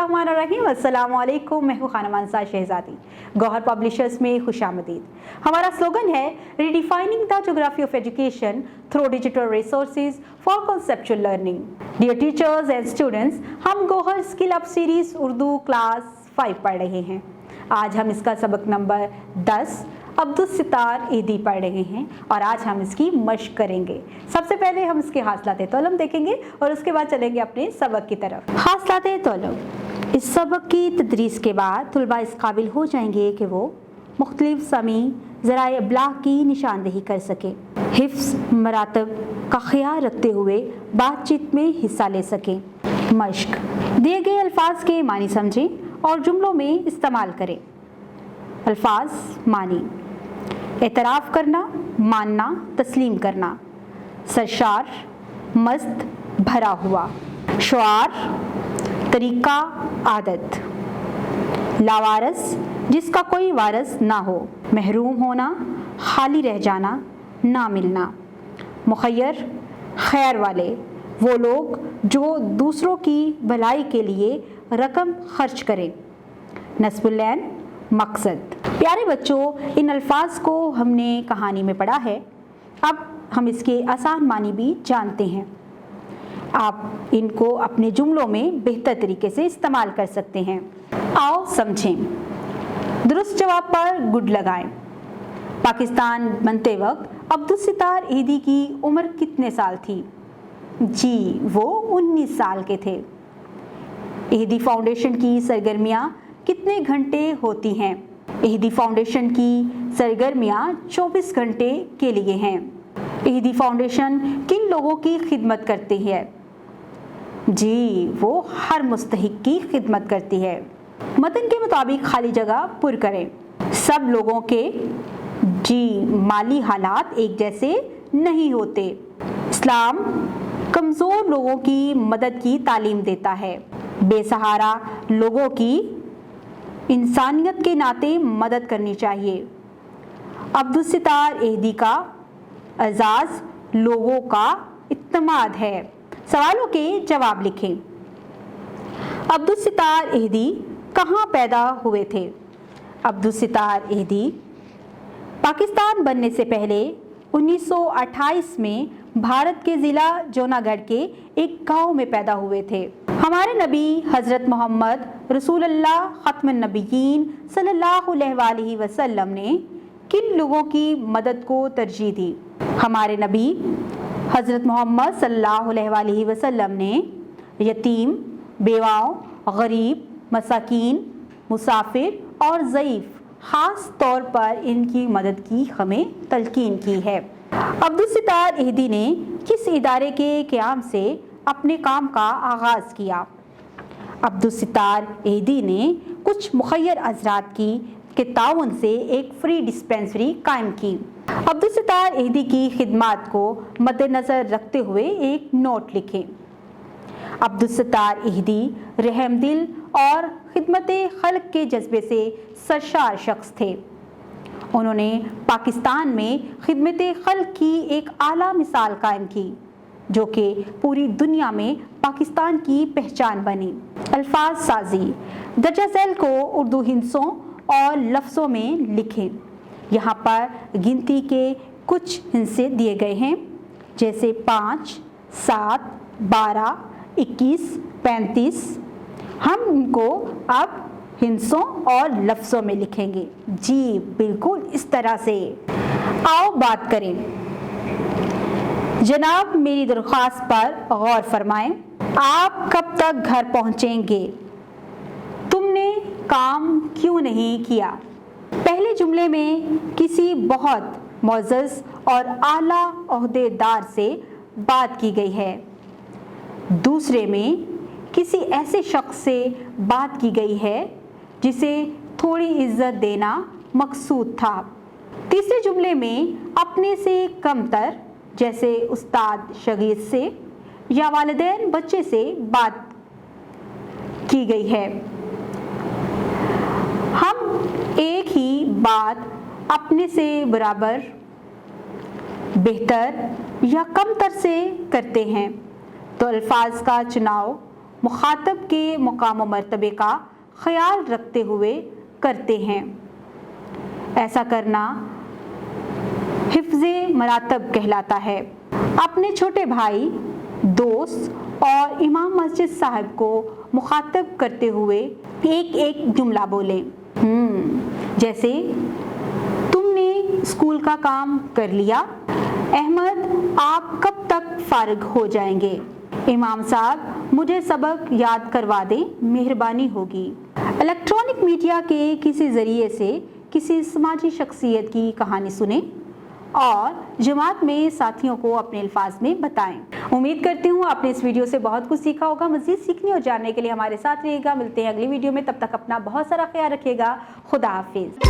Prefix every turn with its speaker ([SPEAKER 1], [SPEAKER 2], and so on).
[SPEAKER 1] बिस्मिल्लाहिर्रहमानिर्रहीम। अस्सलाम वालेकुम। मैं हूँ खानम अंसार शहजादी। गौहर पब्लिशर्स में खुशामदीद। हमारा स्लोगन है redefining the geography of education through digital resources for conceptual learning. Dear teachers and students, हम Gauhar skill up series Urdu class 5 पढ़ रहे हैं। आज हम इसका सबक नंबर 10 अब्दुस्सितार ईदी पढ़ रहे हैं और आज हम इसकी मश्क करेंगे। सबसे पहले हम इसके हासलाते तोलम देखेंगे और उसके बाद चलेंगे अपने सबक की तरफ। हासलाते तोलम, इस सबक की तदरीस के बाद तलबा इस काबिल हो जाएंगे कि वो मुख्तलिफ समी ज़राए इब्लाग की निशानदेही कर सके, हिफ्ज़ मरातब का ख्याल रखते हुए बातचीत में हिस्सा ले सकें। मश्क, दिए गए अल्फाज के मानी समझें और जुमलों में इस्तेमाल करें। अल्फाज मानी: एतराफ़ करना, मानना, तस्लीम करना। सरशार, मस्त, भरा हुआ। शुआर, तरीका, आदत। लावारस, जिसका कोई वारस ना हो। महरूम होना, खाली रह जाना, ना मिलना। मुखय्यर, खैर वाले, वो लोग जो दूसरों की भलाई के लिए रकम खर्च करें। नस्बुल्लैन, मकसद। प्यारे बच्चों, इन अल्फाज को हमने कहानी में पढ़ा है। अब हम इसके आसान मानी भी जानते हैं। आप इनको अपने जुमलों में बेहतर तरीके से इस्तेमाल कर सकते हैं। आओ समझें। दुरुस्त जवाब पर गुड लगाएं। पाकिस्तान बनते वक्त अब्दुस्सितार ईदी की उम्र कितने साल थी? जी, वो 19 साल के थे। ईदी फाउंडेशन की सरगर्मियाँ कितने घंटे होती हैं? ईदी फाउंडेशन की सरगर्मियाँ 24 घंटे के लिए हैं। ईदी फाउंडेशन किन लोगों की खिदमत करती है? जी, वो हर मुस्तहिक की खिदमत करती है। मतन के मुताबिक खाली जगह पुर करें। सब लोगों के माली हालात एक जैसे नहीं होते। इस्लाम कमज़ोर लोगों की मदद की तालीम देता है। बेसहारा लोगों की इंसानियत के नाते मदद करनी चाहिए। अब्दुस्सितार ईदी का एजाज़ लोगों का इत्तेमाद है। सवालों के जवाब लिखें। अब्दुस्सितार ईदी कहाँ पैदा हुए थे? अब्दुस्सितार ईदी पाकिस्तान बनने से पहले 1928 में भारत के ज़िला जूनागढ़ के एक गांव में पैदा हुए थे। हमारे नबी हज़रत मोहम्मद रसूलुल्लाह ख़त्मुन नबिय्यीन सल्लल्लाहु अलैहि वसल्लम ने किन लोगों की मदद को तरजीह दी? हमारे नबी हज़रत मोहम्मद सल्लल्लाहु अलैहि वसल्लम ने यतीम, बेवाओं, गरीब, मसाकीन, मुसाफिर और ज़ईफ़ ख़ास तौर पर इनकी मदद की हमें तलकीन की है। अब्दुस्सितार ईदी ने किस इदारे के क़याम से अपने काम का आगाज़ किया? अब्दुस्सितार ईदी ने कुछ मुखय्यर हज़रात के ताउन से एक फ्री डिस्पेंसरी कायम की। अब्दुस्सितार ईदी की खिदमात को मद्देनज़र रखते हुए एक नोट लिखें। अब्दुस्सितार ईदी रहमदिल और खिदमत खल्क के जज्बे से सरशार शख्स थे। उन्होंने पाकिस्तान में खिदमत खल्क की एक आला मिसाल कायम की, जो कि पूरी दुनिया में पाकिस्तान की पहचान बनी। अल्फाज साजी, दर्जा झैल को उर्दू हिंसों और लफ्ज़ों में लिखें। यहाँ पर गिनती के कुछ हिस्से दिए गए हैं, जैसे 5, 7, 12, 21, 35। हम इनको अब हिंसों और लफ्ज़ों में लिखेंगे। जी, बिल्कुल इस तरह से। आओ बात करें। जनाब, मेरी दरख्वास्त पर गौर फरमाएं। आप कब तक घर पहुंचेंगे? तुमने काम क्यों नहीं किया? पहले जुमले में किसी बहुत मुअज़्ज़ज़ और आला ओहदेदार से बात की गई है। दूसरे में किसी ऐसे शख्स से बात की गई है जिसे थोड़ी इज्जत देना मकसूद था। तीसरे जुमले में अपने से कमतर, जैसे उस्ताद शागिर्द से या वालिदैन बच्चे से बात की गई है। हम एक ही बात अपने से बराबर, बेहतर या कमतर से करते हैं, तो अल्फाज का चुनाव مخاطب کے مقام و مرتبے کا خیال رکھتے ہوئے کرتے ہیں۔ ایسا کرنا حفظ مراتب کہلاتا ہے۔ اپنے چھوٹے بھائی، دوست اور امام مسجد صاحب کو مخاطب کرتے ہوئے ایک ایک جملہ بولیں، جیسے تم نے اسکول کا کام کر لیا؟ احمد آپ کب تک فارغ ہو جائیں گے؟ امام صاحب مجھے سبق یاد کروا دیں، مہربانی ہوگی۔ الیکٹرانک میڈیا کے کسی ذریعے سے کسی سماجی شخصیت کی کہانی سنیں اور جماعت میں ساتھیوں کو اپنے الفاظ میں بتائیں۔ امید کرتی ہوں آپ نے اس ویڈیو سے بہت کچھ سیکھا ہوگا۔ مزید سیکھنے اور جاننے کے لیے ہمارے ساتھ رہیے گا۔ ملتے ہیں اگلی ویڈیو میں، تب تک اپنا بہت سارا خیال رکھیے گا۔ خدا حافظ۔